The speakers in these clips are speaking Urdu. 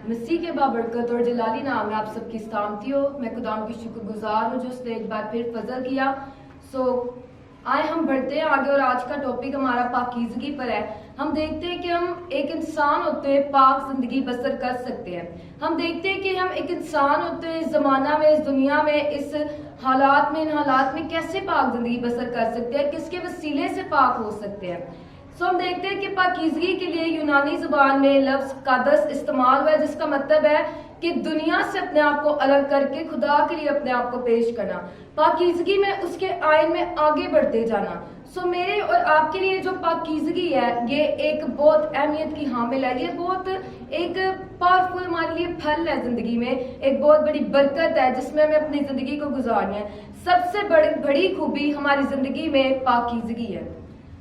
مسیح کے بابرکت اور جلالی نام میں آپ سب کی سلامتی ہو۔ میں خدا کی شکر گزار ہوں جو اس نے ایک بار پھر فضل کیا۔ آئے ہم بڑھتے ہیں آگے، اور آج کا ٹاپک ہمارا پاکیزگی پر ہے۔ ہم دیکھتے ہیں کہ ہم ایک انسان ہوتے ہیں پاک زندگی بسر کر سکتے ہیں۔ ہم دیکھتے ہیں کہ ہم ایک انسان ہوتے ہیں اس زمانہ میں، اس دنیا میں، اس حالات میں، ان حالات میں کیسے پاک زندگی بسر کر سکتے ہیں، کس کے وسیلے سے پاک ہو سکتے ہیں۔ ہم دیکھتے ہیں کہ پاکیزگی کے لیے یونانی زبان میں لفظ قدس استعمال ہوا ہے، جس کا مطلب ہے کہ دنیا سے اپنے آپ کو الگ کر کے خدا کے لیے اپنے آپ کو پیش کرنا، پاکیزگی میں اس کے آئین میں آگے بڑھتے جانا۔ میرے اور آپ کے لیے جو پاکیزگی ہے یہ ایک بہت اہمیت کی حامل ہے، یہ بہت ایک پاورفل ہمارے لیے پھل ہے زندگی میں، ایک بہت بڑی برکت ہے جس میں ہمیں اپنی زندگی کو گزارنی ہے۔ سب سے بڑی خوبی ہماری زندگی میں پاکیزگی ہے۔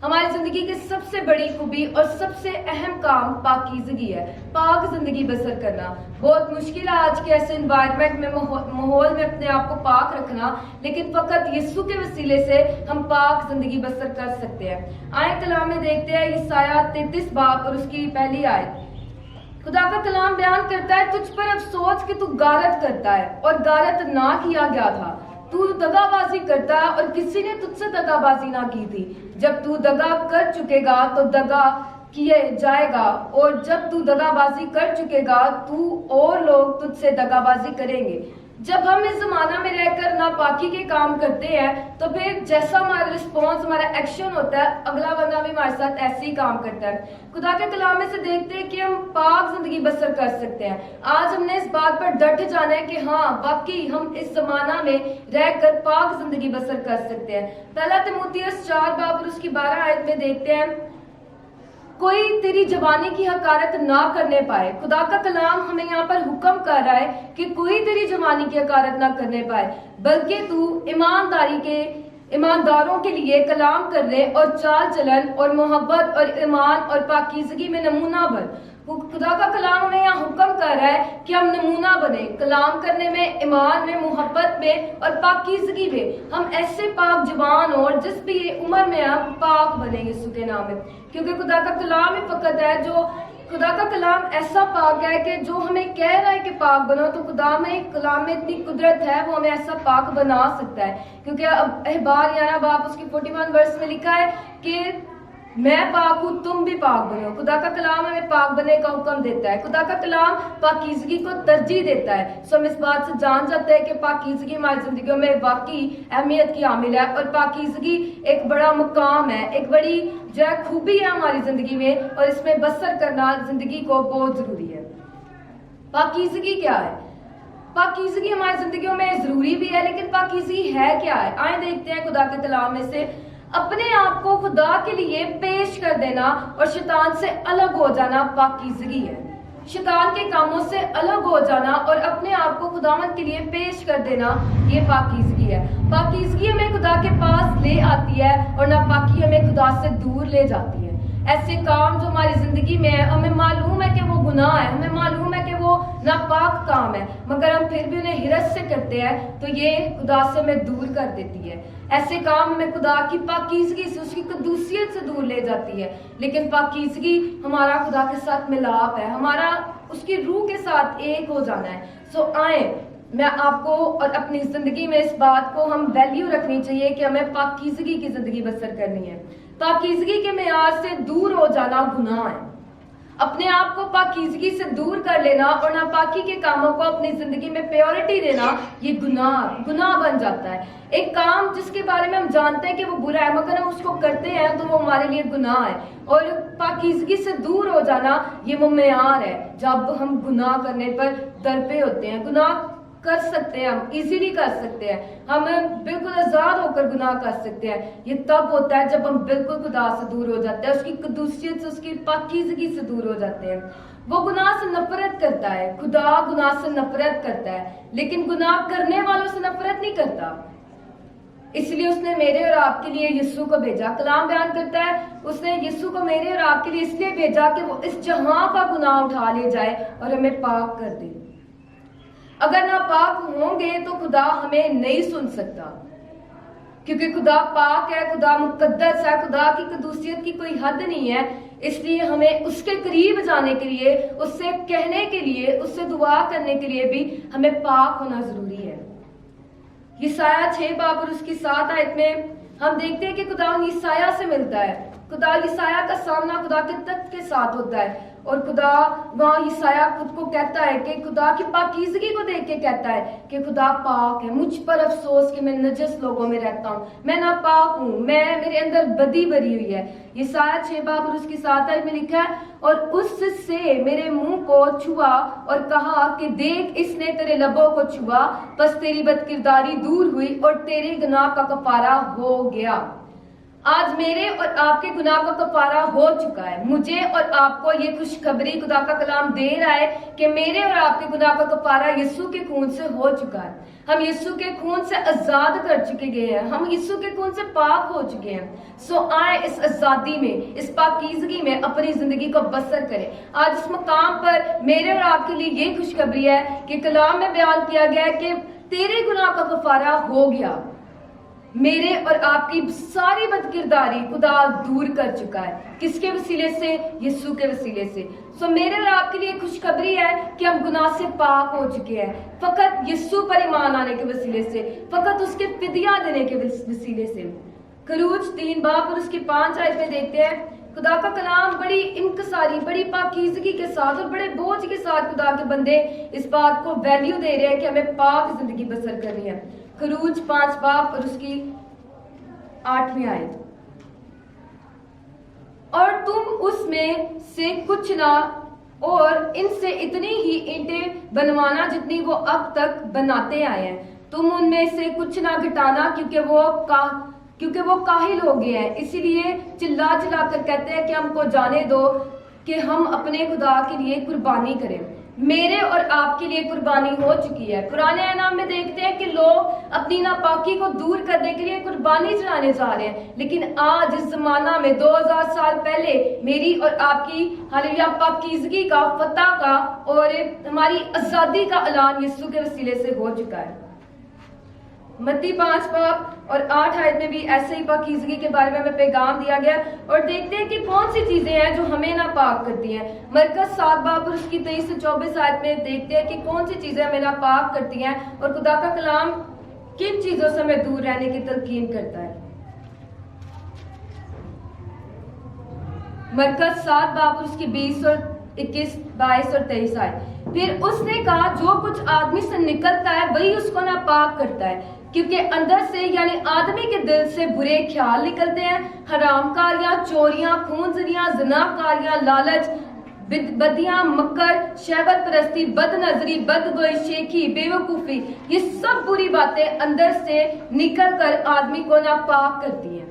ہماری زندگی کی سب سے بڑی خوبی اور سب سے اہم کام پاکیزگی ہے، پاک زندگی بسر کرنا۔ بہت مشکل ہے آج کے ایسے انوائرمنٹ میں، ماحول میں اپنے آپ کو پاک رکھنا، لیکن فقط یسوع کے وسیلے سے ہم پاک زندگی بسر کر سکتے ہیں۔ آئے کلام میں دیکھتے ہیں یسایہ 33 باب اور اس کی پہلی آیت۔ خدا کا کلام بیان کرتا ہے، تجھ پر افسوس کہ تو غارت کرتا ہے اور غارت نہ کیا گیا تھا، تو دغا بازی کرتا ہے اور کسی نے تجھ سے دغا بازی نہ کی تھی۔ جب تو دغا کر چکے گا تو دغا کیے جائے گا، اور جب تو دغا بازی کر چکے گا تو اور لوگ تجھ سے دغا بازی کریں گے۔ جب ہم اس زمانہ میں رہ کر ناپاکی کے کام کرتے ہیں تو پھر جیسا ہمارا رسپانس، ہمارا ایکشن ہوتا ہے، اگلا بندہ بھی ہمارے ساتھ ایسے ہی کام کرتا ہے۔ خدا کے کلام میں سے دیکھتے ہیں کہ ہم پاک زندگی بسر کر سکتے ہیں۔ آج ہم نے اس بات پر ڈٹ جانا ہے کہ ہاں باقی ہم اس زمانہ میں رہ کر پاک زندگی بسر کر سکتے ہیں۔ پہلا تیموتھیوس 4 باب اور اس کی 12 آیت میں دیکھتے ہیں، کوئی تیری جوانی کی حقارت نہ کرنے پائے۔ خدا کا کلام ہمیں یہاں پر حکم کر رہا ہے کہ کوئی تیری جوانی کی حقارت نہ کرنے پائے، بلکہ تو ایمانداروں کے لیے کلام کرنے اور چال چلن اور محبت اور ایمان اور پاکیزگی میں نمونہ بن۔ خدا کا کلام ہمیں یہاں حکم کر رہا ہے کہ ہم نمونہ بنے، کلام کرنے میں، ایمان میں، محبت میں اور پاکیزگی میں ہم ایسے پاک جوان ہوں، اور جس بھی عمر میں ہم پاک بنیں گے یسوع کے نام میں، کیونکہ خدا کا کلام ہی فقط ہے جو، خدا کا کلام ایسا پاک ہے کہ جو ہمیں کہہ رہا ہے کہ پاک بنو، تو خدا میں کلام میں اتنی قدرت ہے، وہ ہمیں ایسا پاک بنا سکتا ہے۔ کیونکہ احبار 11 باب اس کی 41 ورس میں لکھا ہے کہ میں پاک ہوں تم بھی پاک بنو۔ خدا کا کلام ہمیں پاک بننے کا حکم دیتا ہے، خدا کا کلام پاکیزگی کو ترجیح دیتا ہے۔ ہم اس بات سے جان جاتے ہیں کہ پاکیزگی ہماری زندگیوں میں واقعی اہمیت کی حامل ہے، اور پاکیزگی ایک بڑا مقام ہے، ایک بڑی جو ہے خوبی ہے ہماری زندگی میں، اور اس میں بسر کرنا زندگی کو بہت ضروری ہے۔ پاکیزگی کیا ہے؟ پاکیزگی ہماری زندگیوں میں ضروری بھی ہے، لیکن پاکیزگی ہے کیا ہے؟ آئیں دیکھتے ہیں خدا کے کلام میں سے۔ اپنے آپ کو خدا کے لیے پیش کر دینا اور شیطان سے الگ ہو جانا پاکیزگی ہے۔ شیطان کے کاموں سے الگ ہو جانا اور اپنے آپ کو خداوند کے لیے پیش کر دینا، یہ پاکیزگی ہے۔ پاکیزگی ہمیں خدا کے پاس لے آتی ہے، اور ناپاکی ہمیں خدا سے دور لے جاتی ہے۔ ایسے کام جو ہماری زندگی میں ہے، ہمیں معلوم ہے کہ وہ گناہ ہے، ہمیں معلوم ہے کہ وہ ناپاک کام ہے، مگر ہم پھر بھی انہیں حرص سے کرتے ہیں، تو یہ خدا سے ہمیں دور کر دیتی ہے۔ ایسے کام ہمیں خدا کی پاکیزگی سے، اس کی قدوسیت سے دور لے جاتی ہے۔ لیکن پاکیزگی ہمارا خدا کے ساتھ ملاپ ہے، ہمارا اس کی روح کے ساتھ ایک ہو جانا ہے۔ آئیں میں آپ کو اور اپنی زندگی میں اس بات کو ہم ویلیو رکھنی چاہیے کہ ہمیں پاکیزگی کی زندگی بسر کرنی ہے۔ پاکیزگی کے معیار سے دور ہو جانا گناہ ہے۔ اپنے آپ کو پاکیزگی سے دور کر لینا اور ناپاکی کے کاموں کو اپنی زندگی میں پیورٹی دینا، یہ گناہ بن جاتا ہے۔ ایک کام جس کے بارے میں ہم جانتے ہیں کہ وہ برا ہے، مگر ہم اس کو کرتے ہیں تو وہ ہمارے لیے گناہ ہے۔ اور پاکیزگی سے دور ہو جانا یہ وہ معیار ہے جب ہم گناہ کرنے پر درپے ہوتے ہیں۔ گناہ کر سکتے ہیں، ہم ایزیلی کر سکتے ہیں، ہم بالکل آزاد ہو کر گناہ کر سکتے ہیں۔ یہ تب ہوتا ہے جب ہم بالکل خدا سے دور ہو جاتے ہیں، اس کی قدوسیت سے، اس کی پاکیزگی سے دور ہو جاتے ہیں۔ وہ گناہ سے نفرت کرتا ہے، خدا گناہ سے نفرت کرتا ہے، لیکن گناہ کرنے والوں سے نفرت نہیں کرتا۔ اس لیے اس نے میرے اور آپ کے لیے یسوع کو بھیجا۔ کلام بیان کرتا ہے اس نے یسوع کو میرے اور آپ کے لیے اس لیے بھیجا کہ وہ اس جہاں کا گناہ اٹھا لے جائے اور ہمیں پاک کر دے۔ اگر ناپاک ہوں گے تو خدا ہمیں نہیں سن سکتا، کیونکہ خدا پاک ہے، خدا مقدس ہے، خدا کی قدوسیت کی کوئی حد نہیں ہے۔ اس لیے ہمیں اس کے قریب جانے کے لیے، اس سے کہنے کے لیے، اس سے دعا کرنے کے لیے بھی ہمیں پاک ہونا ضروری ہے۔ یسایہ 6 باب اور اس کی 7 آیت میں ہم دیکھتے ہیں کہ خدا یسایہ سے ملتا ہے۔ خدا یسایہ کا سامنا خدا کے تخت کے ساتھ ہوتا ہے، اور خدا وہاں یسایہ خود کو کہتا ہے کہ خدا کی پاکیزگی کو دیکھ کے کہتا ہے کہ خدا پاک ہے، مجھ پر افسوس کہ میں نجس لوگوں میں رہتا ہوں، میں ناپاک ہوں، میرے اندر بدی بھری ہوئی ہے۔ یسایہ 6 باب اور اس کی 7 آیت میں لکھا ہے، اور اس سے میرے منہ کو چھوا اور کہا کہ دیکھ اس نے تیرے لبوں کو چھوا، بس تیری بد کرداری دور ہوئی اور تیرے گناہ کا کفارہ ہو گیا۔ آج میرے اور آپ کے گناہ کا کفارہ ہو چکا ہے۔ مجھے اور آپ کو یہ خوشخبری خدا کا کلام دے رہا ہے کہ میرے اور آپ کے گناہ کا کفارہ یسوع کے خون سے ہو چکا ہے۔ ہم یسوع کے خون سے آزاد کر چکے گئے ہیں، ہم یسوع کے خون سے پاک ہو چکے ہیں۔ سو آئے اس آزادی میں، اس پاکیزگی میں اپنی زندگی کو بسر کریں۔ آج اس مقام پر میرے اور آپ کے لیے یہ خوشخبری ہے کہ کلام میں بیان کیا گیا ہے کہ تیرے گناہ کا کفارہ ہو گیا۔ میرے اور آپ کی ساری بد کرداری خدا دور کر چکا ہے۔ کس کے وسیلے سے؟ یسوع کے وسیلے سے۔ سو میرے اور آپ کے لیے خوشخبری ہے کہ ہم گناہ سے پاک ہو چکے ہیں، فقط یسوع پر ایمان آنے کے وسیلے سے، فقط اس کے فدیہ دینے کے وسیلے سے۔ خروج 3 باب اور اس کی 5 آیت میں دیکھتے ہیں خدا کا کلام بڑی انکساری، بڑی پاکیزگی کے ساتھ اور بڑے بوجھ کے ساتھ خدا کے بندے اس بات کو ویلیو دے رہے ہیں کہ ہمیں پاک زندگی بسر کرنی ہے۔ خروج 5 باب اور اس کی 8ویں آیت، اور تم اس میں سے کچھ نہ اور ان سے اتنی ہی اینٹیں بنوانا جتنی وہ اب تک بناتے آئے ہیں، تم ان میں سے کچھ نہ گھٹانا کیونکہ وہ کاہل ہو گئے ہیں، اسی لیے چلا چلا کر کہتے ہیں کہ ہم کو جانے دو کہ ہم اپنے خدا کے لیے قربانی کریں۔ میرے اور آپ کے لیے قربانی ہو چکی ہے۔ قرآن انعام میں دیکھتے ہیں کہ لوگ اپنی ناپاکی کو دور کرنے کے لیے قربانی چڑھانے جا رہے ہیں، لیکن آج اس زمانہ میں 2000 سال پہلے میری اور آپ کی ہاللویا پاکیزگی کا، فتح کا اور ہماری آزادی کا اعلان یسوع کے وسیلے سے ہو چکا ہے۔ متی 5 باب اور 8 آیت میں بھی ایسے ہی پاکیزگی کے بارے میں ہمیں پیغام دیا گیا، اور دیکھتے ہیں کہ کون سی چیزیں ہیں جو ہمیں ناپاک کرتی ہیں۔ مرکز 7 باب اور اس کی 23 سے 24 آیت میں دیکھتے ہیں کہ کون سی چیزیں ہمیں ناپاک کرتی ہیں اور خدا کا کلام کن چیزوں سے ہمیں دور رہنے کی تلقین کرتا ہے۔ مرکز 7 باب اور اس کی 20 اور 21، 22 اور 23 آیت، پھر اس نے کہا جو کچھ آدمی سے نکلتا ہے وہی اس کو ناپاک کرتا ہے، کیونکہ اندر سے یعنی آدمی کے دل سے برے خیال نکلتے ہیں، حرام کاریاں، چوریاں، خونزریاں، زنا کاریاں، لالچ، بدیاں، مکر، شہوت پرستی، بد نظری، بدگوئی، شیخی، بے وقوفی، یہ سب بری باتیں اندر سے نکل کر آدمی کو ناپاک کرتی ہیں۔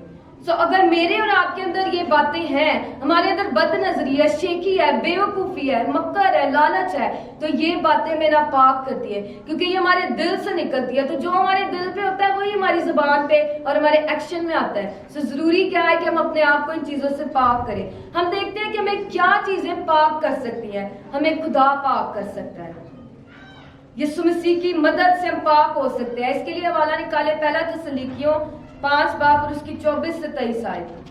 سو اگر میرے اور آپ کے اندر یہ باتیں ہیں، ہمارے اندر بد نظری ہے، شیخی ہے، بے وقوفی ہے، مکر ہے، لالچ ہے، تو یہ باتیں ہمیں ناپاک کرتی ہے، کیونکہ یہ ہمارے دل سے نکلتی ہے۔ تو جو ہمارے دل پہ ہوتا ہے وہی ہماری زبان پہ اور ہمارے ایکشن میں آتا ہے۔ سو ضروری کیا ہے کہ ہم اپنے آپ کو ان چیزوں سے پاک کریں۔ ہم دیکھتے ہیں کہ ہمیں کیا چیزیں پاک کر سکتی ہیں۔ ہمیں خدا پاک کر سکتا ہے، یسوع مسیح کی مدد سے ہم پاک ہو سکتے ہیں۔ اس کے لیے حوالہ نکالے پہلا تسلیکیوں 5 باب اور اس کی 24 سے 23 آیت۔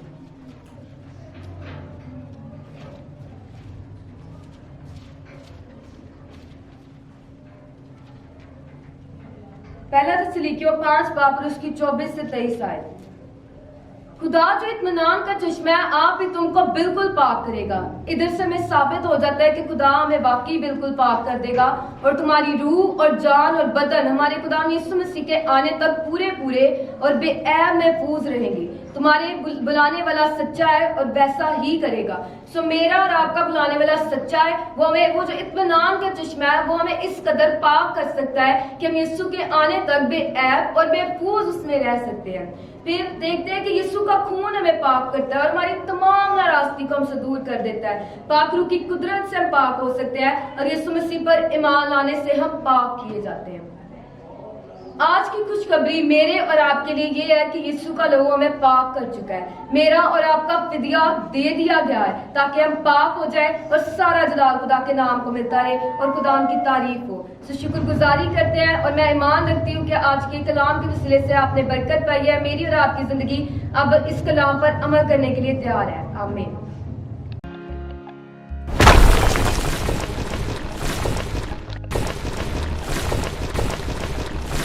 پہلا تسلیکیوں 5 باب اور اس کی 24 سے 23 آیت، خدا جو اطمینان کا چشمہ ہے آپ بھی تم کو بالکل پاک کرے گا۔ ادھر سے ہمیں ثابت ہو جاتا ہے کہ خدا ہمیں واقعی بالکل پاک کر دے گا، اور تمہاری روح اور جان اور بدن ہمارے خدا یسوع مسیح کے آنے تک پورے اور بے عیب محفوظ رہیں گی۔ تمہارے بلانے والا سچا ہے اور ویسا ہی کرے گا۔ سو میرا اور آپ کا بلانے والا سچا ہے، وہ جو اطمینان کا چشمہ ہے وہ ہمیں اس قدر پاک کر سکتا ہے کہ ہم یسوع کے آنے تک بے عیب اور محفوظ اس میں رہ سکتے ہیں۔ پھر دیکھتے ہیں کہ یسوع کا خون ہمیں پاک کرتا ہے اور ہماری تمام ناراستی کو ہم سے دور کر دیتا ہے۔ پاک روح کی قدرت سے ہم پاک ہو سکتے ہیں اور یسوع مسیح پر ایمان لانے سے ہم پاک کیے جاتے ہیں۔ آج کی خوشخبری میرے اور آپ کے لیے یہ ہے کہ یسوع کا لہو ہمیں پاک کر چکا ہے، میرا اور آپ کا فدیہ دے دیا گیا ہے تاکہ ہم پاک ہو جائیں اور سارا جلال خدا کے نام کو ملتا رہے اور خدا ان کی تعریف ہو۔ شکر گزاری کرتے ہیں اور میں ایمان رکھتی ہوں کہ آج کے کلام کے وسیلے سے آپ نے برکت پائی ہے۔ میری اور آپ کی زندگی اب اس کلام پر عمل کرنے کے لیے تیار ہے۔ آمین۔